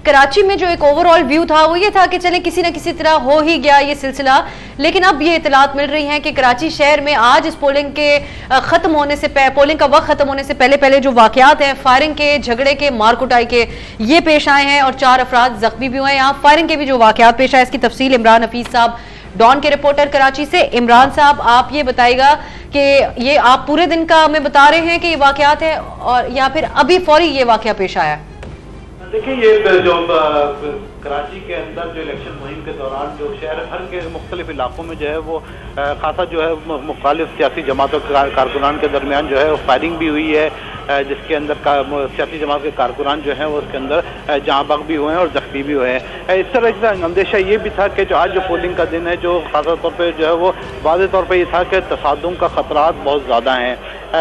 कराची में जो एक ओवरऑल व्यू था वो ये था कि चले किसी न किसी तरह हो ही गया ये सिलसिला, लेकिन अब ये इतलात मिल रही हैं कि कराची शहर में आज इस पोलिंग के खत्म होने से पोलिंग का वक्त खत्म होने से पहले जो वाकयात हैं, फायरिंग के, झगड़े के, मार कुटाई के, ये पेश आए हैं और 4 अफराद जख्मी भी हुए हैं। यहाँ फायरिंग के भी जो वाकयात पेश आए, इसकी तफसील इमरान हफीज साहब डॉन के रिपोर्टर कराची से। इमरान साहब, आप ये बताइएगा कि ये आप पूरे दिन का हमें बता रहे हैं कि ये वाकयात है और या फिर अभी फौरी ये वाकया पेश आया? देखिए, ये जो कराची के अंदर जो इलेक्शन मुहिम के दौरान जो शहर भर के मुख्तलिफ इलाकों में जो है वो खासा जो है मुखालिफ सियासी जमातों के कारकुनान के दरमियान जो है वो फायरिंग भी हुई है, जिसके अंदर सियासी जमात के कारकुनान जो हैं वो उसके अंदर जहाँ बग भी हुए हैं और जख्मी भी हुए हैं। इस तरह का अंदेशा ये भी था कि जो आज जो पोलिंग का दिन है, जो खासा तौर पर जो है वो वाज़ेह तौर पर ये था कि तसादुम का ख़तरात बहुत ज़्यादा हैं,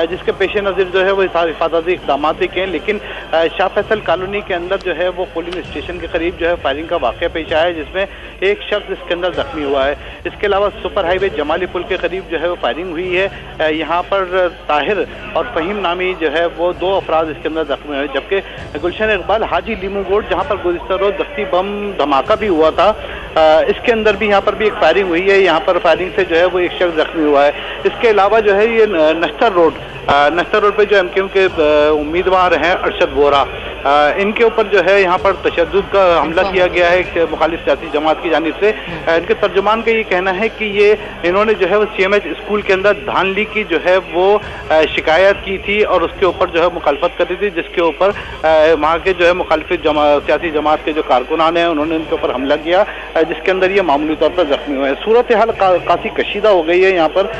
जिसके पेश नज़र जो है वो हिफाजती इक़दामात भी किए। लेकिन शाह फैसल कॉलोनी के अंदर जो है वो पोलिंग स्टेशन के करीब जो है फायरिंग का वाक़या पेश आया है, जिसमें एक शख्स इसके अंदर जख्मी हुआ है। इसके अलावा सुपर हाईवे जमाली पुल के करीब जो है वो फायरिंग हुई है। यहाँ पर ताहिर और फ़हीम नामी जो है वो 2 अफराद इसके अंदर जख्मी हुए, जबकि गुलशन इकबाल हाजी लीमू गोड जहाँ पर गुज़िश्ता रोज़ दस्ती बम धमाका भी हुआ था, इसके अंदर भी यहाँ पर भी एक फायरिंग हुई है। यहाँ पर फायरिंग से जो है वो एक शख्स जख्मी हुआ है। इसके अलावा जो है ये नश्तर रोड पे जो एमक्यूएम के उम्मीदवार हैं अरशद वोरा, इनके ऊपर जो है यहाँ पर तशद्दुद का हमला किया गया है मुखालिफ सियासी जमात की जानिब से। इनके तर्जुमान का ये कहना है कि ये इन्होंने जो है वो CMH स्कूल के अंदर धांधली की जो है वो शिकायत की थी और उसके ऊपर जो है मुखालफत करी थी, जिसके ऊपर वहाँ के जो है मुखालिफ सियासी जमात के जो कारकुनान हैं उन्होंने इनके ऊपर हमला किया, जिसके अंदर ये मामूली तौर पर जख्मी हुए हैं। सूरत हाल काफ़ी कशीदा हो गई है यहाँ पर,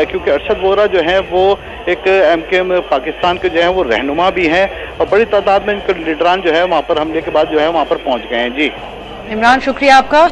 क्योंकि अरशद वोरा जो है वो एक MKM पाकिस्तान के जो है वो रहनुमा भी हैं और बड़ी तादाद में इनके लीडरान जो है वहाँ पर हमले के बाद जो है वहाँ पर पहुँच गए हैं। जी इमरान, शुक्रिया आपका।